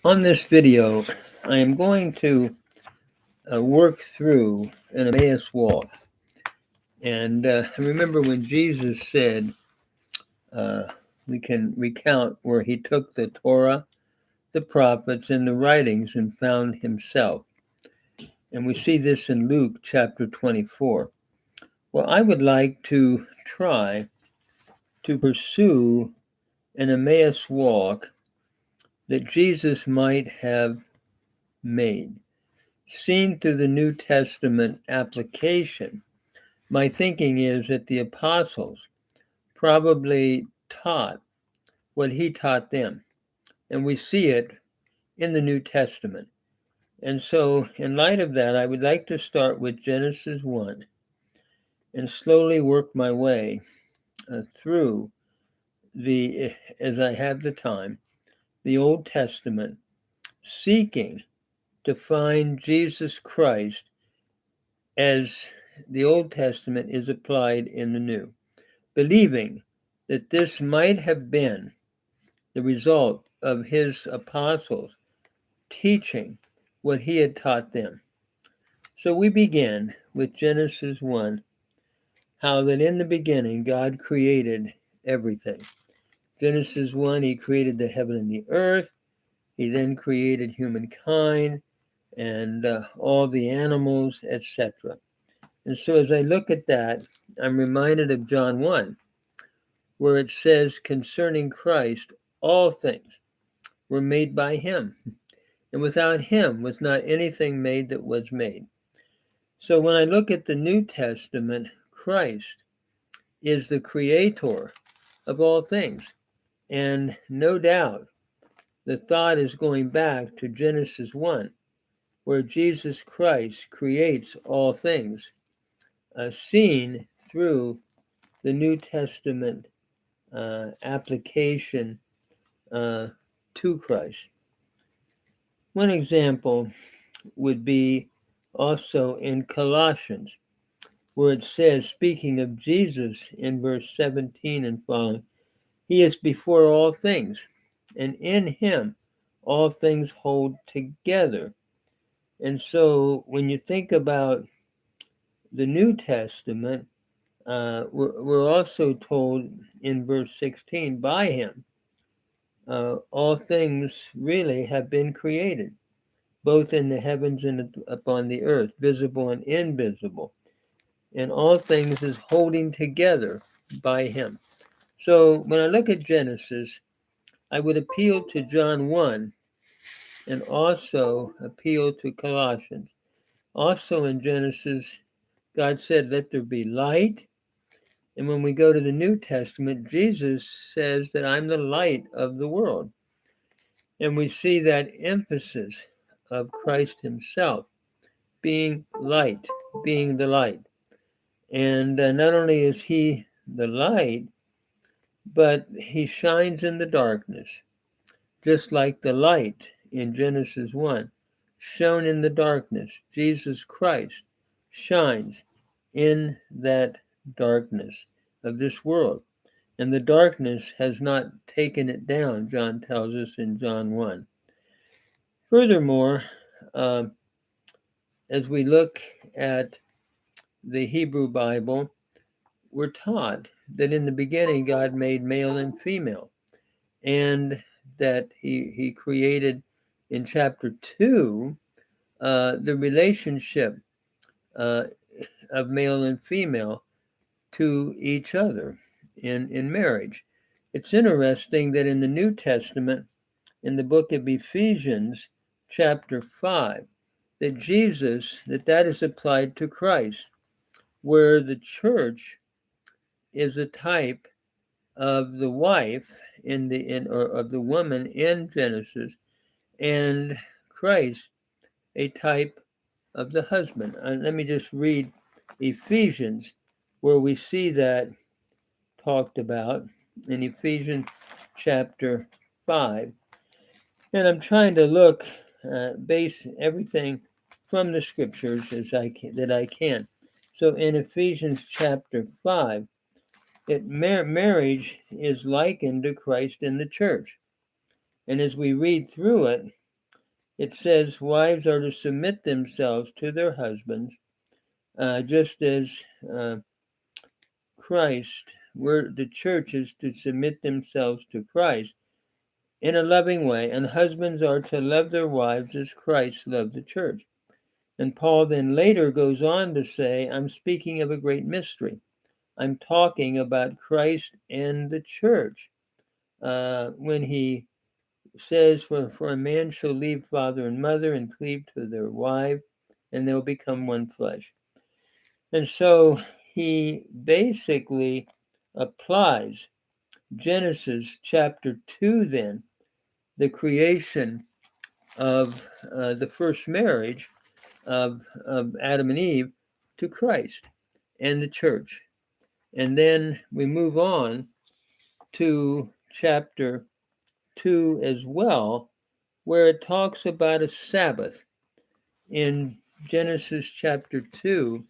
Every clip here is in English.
On this video, I am going to work through an Emmaus walk. And I remember when Jesus said, uh, we can recount where he took the Torah, the prophets, and the writings and found himself. And we see this in Luke chapter 24. Well, I would like to try to pursue an Emmaus walk that Jesus might have made. Seen through the New Testament application, my thinking is that the apostles probably taught what he taught them, and we see it in the New Testament. And so, in light of that, I would like to start with Genesis 1 and slowly work my way through as I have the time, the Old Testament, seeking to find Jesus Christ as the Old Testament is applied in the New, believing that this might have been the result of his apostles teaching what he had taught them. So we begin with Genesis 1, how that in the beginning God created everything. Genesis 1, he created the heaven and the earth. He then created humankind and all the animals, etc. And so as I look at that, I'm reminded of John 1, where it says concerning Christ, all things were made by him, and without him was not anything made that was made. So when I look at the New Testament, Christ is the creator of all things. And no doubt the thought is going back to Genesis 1, where Jesus Christ creates all things, seen through the New Testament application to Christ. One example would be also in Colossians, where it says, speaking of Jesus in verse 17 and following, he is before all things, and in him all things hold together. And so when you think about the New Testament, we're also told in verse 16, by him, all things really have been created, both in the heavens and upon the earth, visible and invisible. And all things is holding together by him. So when I look at Genesis, I would appeal to John 1 and also appeal to Colossians. Also in Genesis, God said, let there be light. And when we go to the New Testament, Jesus says that I'm the light of the world. And we see that emphasis of Christ himself being light, being the light. And not only is he the light, but he shines in the darkness, just like the light in Genesis 1 shone in the darkness. Jesus Christ shines in that darkness of this world. And the darkness has not taken it down, John tells us in John 1. Furthermore, as we look at the Hebrew Bible, we're taught that in the beginning God made male and female, and that he created in chapter 2 the relationship uh, of male and female to each other in marriage. It's interesting that in the New Testament, in the book of Ephesians, chapter 5, that Jesus, that is applied to Christ, where the church is a type of the wife or of the woman in Genesis, and Christ a type of the husband. Let me just read Ephesians, where we see that talked about in Ephesians chapter 5. And I'm trying to look, base everything from the scriptures as I can. So in Ephesians chapter 5, marriage is likened to Christ in the church. And as we read through it, it says wives are to submit themselves to their husbands, just as Christ, where the church is to submit themselves to Christ in a loving way, and husbands are to love their wives as Christ loved the church. And Paul then later goes on to say, I'm speaking of a great mystery. I'm talking about Christ and the church. When he says, for a man shall leave father and mother and cleave to their wife, and they'll become one flesh. And so he basically applies Genesis chapter 2, then, the creation of the first marriage of Adam and Eve, to Christ and the church. And then we move on to chapter 2 as well, where it talks about a Sabbath. In Genesis chapter 2,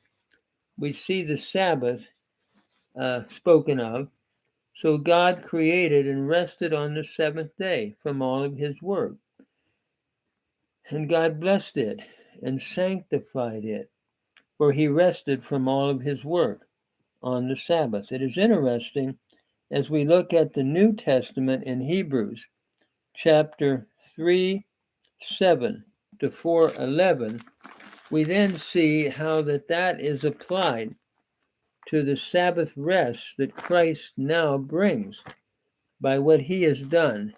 we see the Sabbath spoken of. So God created and rested on the seventh day from all of his work. And God blessed it and sanctified it, for he rested from all of his work on the Sabbath. It is interesting as we look at the New Testament in Hebrews chapter 3:7 to 4:11, we then see how that is applied to the Sabbath rest that Christ now brings by what he has done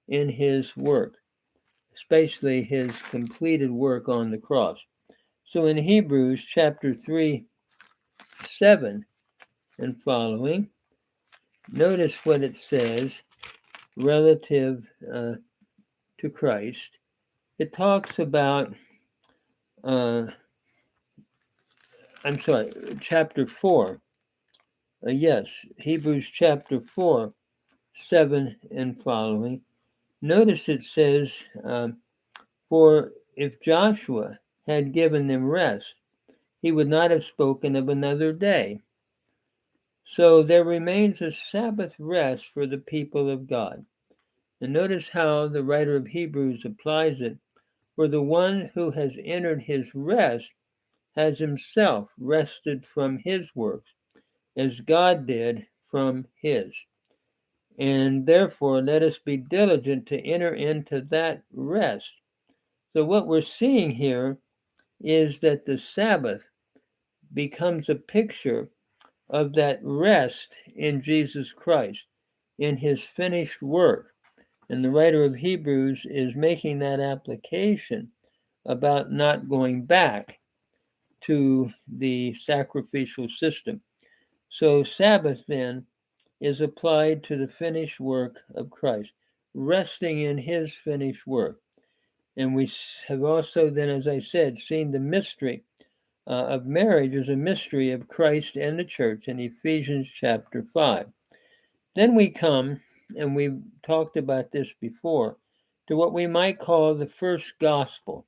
in his work, especially his completed work on the cross. So in Hebrews chapter 3:7 and following, notice what it says relative to Christ. It talks about, chapter 4. Yes, Hebrews chapter 4:7 and following. Notice it says, for if Joshua had given them rest, he would not have spoken of another day. So there remains a Sabbath rest for the people of God. And notice how the writer of Hebrews applies it. For the one who has entered his rest has himself rested from his works, as God did from his. And therefore, let us be diligent to enter into that rest. So what we're seeing here is that the Sabbath becomes a picture of that rest in Jesus Christ, in his finished work. And the writer of Hebrews is making that application about not going back to the sacrificial system. So Sabbath then is applied to the finished work of Christ, resting in his finished work. And we have also then, as I said, seen the mystery of marriage as a mystery of Christ and the church in Ephesians chapter 5. Then we come, and we've talked about this before, to what we might call the first gospel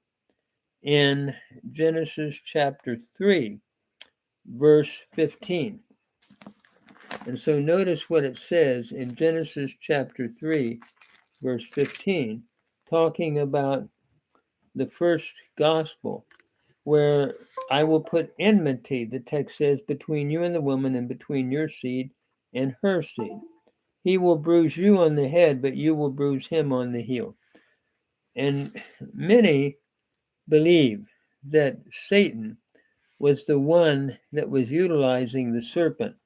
in Genesis chapter 3, verse 15. And so notice what it says in Genesis chapter 3, verse 15, talking about the first gospel, where I will put enmity, the text says, between you and the woman, and between your seed and her seed. He will bruise you on the head, but you will bruise him on the heel. And many believe that Satan was the one that was utilizing the serpent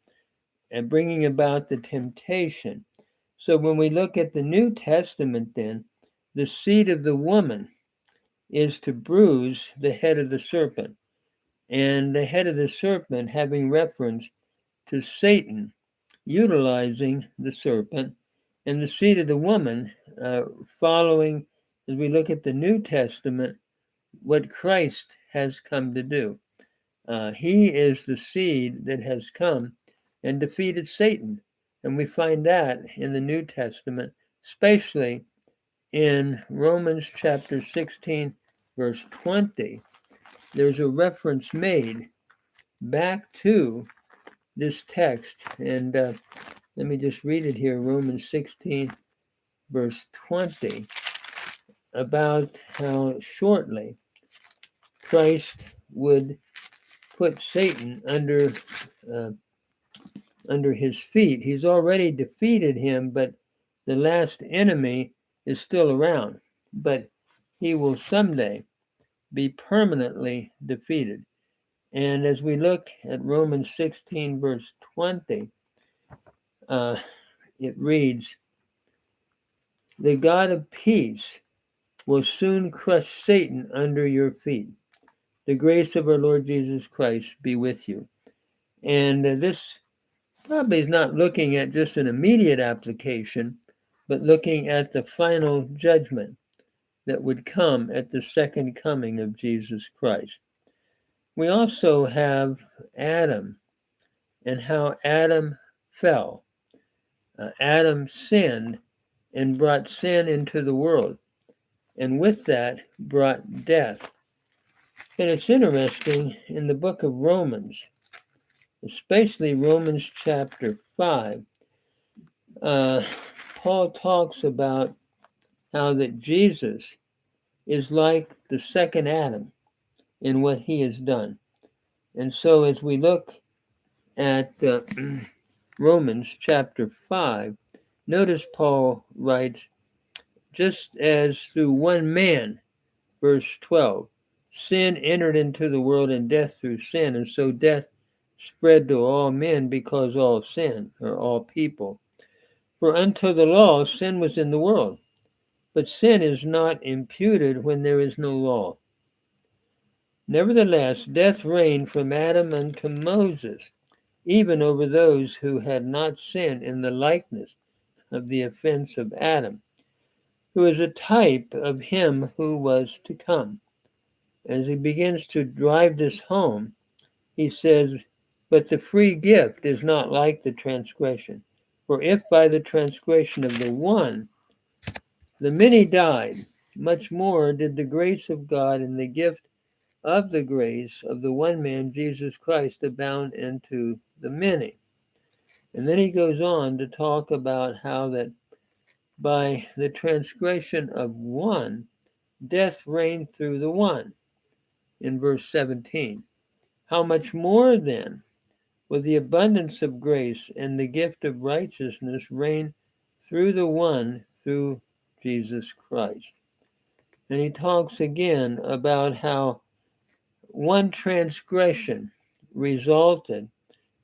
and bringing about the temptation. So when we look at the New Testament, then, the seed of the woman is to bruise the head of the serpent, and the head of the serpent having reference to Satan utilizing the serpent, and the seed of the woman following, as we look at the New Testament, what Christ has come to do. He is the seed that has come and defeated Satan. And we find that in the New Testament, especially in Romans chapter 16, verse 20. There's a reference made back to this text. And let me just read it here, Romans 16, verse 20. about how shortly Christ would put Satan under his feet. He's already defeated him, but the last enemy is still around. But he will someday be permanently defeated. And as we look at Romans 16, verse 20, it reads, "The God of peace will soon crush Satan under your feet. The grace of our Lord Jesus Christ be with you." And this probably is not looking at just an immediate application, but looking at the final judgment that would come at the second coming of Jesus Christ. We also have Adam and how Adam fell. Adam sinned and brought sin into the world, and with that brought death. And it's interesting in the book of Romans, especially Romans chapter 5, Paul talks about how that Jesus is like the second Adam in what he has done. And so as we look at Romans chapter 5, notice Paul writes, "Just as through one man," verse 12, "sin entered into the world, and death through sin, and so death spread to all men because all sin," or all people. "For unto the law sin was in the world, but sin is not imputed when there is no law. Nevertheless, death reigned from Adam unto Moses, even over those who had not sinned in the likeness of the offense of Adam, who is a type of him who was to come." As he begins to drive this home, he says, "But the free gift is not like the transgression. For if by the transgression of the one the many died, much more did the grace of God and the gift of the grace of the one man, Jesus Christ, abound into the many." And then he goes on to talk about how that by the transgression of one, death reigned through the one, in verse 17. "How much more then will the abundance of grace and the gift of righteousness reign through the one, through Jesus Christ?" And he talks again about how one transgression resulted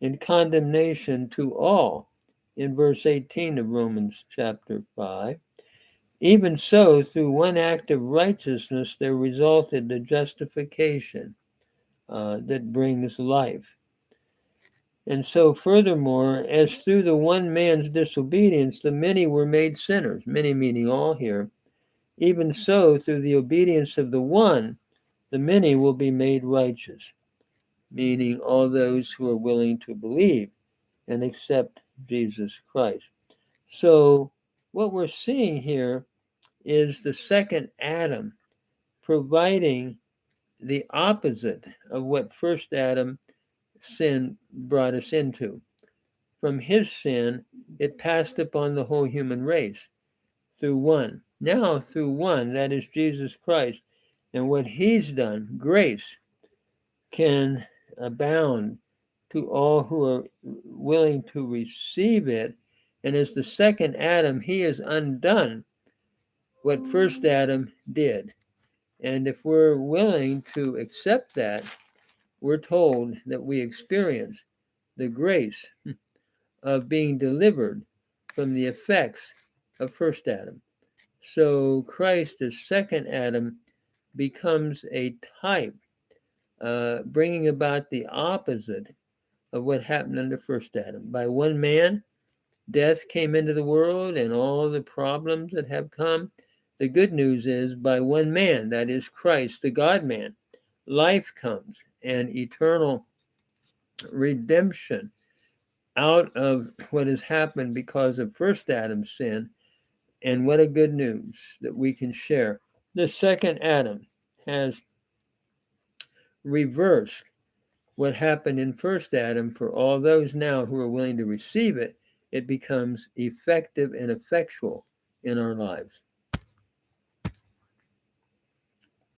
in condemnation to all, in verse 18 of Romans chapter 5. "Even so, through one act of righteousness, there resulted the justification that brings life. And so, furthermore, as through the one man's disobedience, the many were made sinners," many meaning all here, "even so, through the obedience of the one, the many will be made righteous," meaning all those who are willing to believe and accept Jesus Christ. So, what we're seeing here is the second Adam providing the opposite of what first Adam sin brought us into. From his sin, it passed upon the whole human race through one. Now, through one, that is Jesus Christ, and what he's done, grace can abound to all who are willing to receive it. And as the second Adam, he has undone what first Adam did. And if we're willing to accept that, we're told that we experience the grace of being delivered from the effects of first Adam. So Christ, as second Adam, becomes a type, bringing about the opposite of what happened under first Adam. By one man, death came into the world and all the problems that have come. The good news is by one man, that is Christ, the God-man, life comes and eternal redemption out of what has happened because of first Adam's sin. And what a good news that we can share. The second Adam has reversed what happened in first Adam. For all those now who are willing to receive it, it becomes effective and effectual in our lives.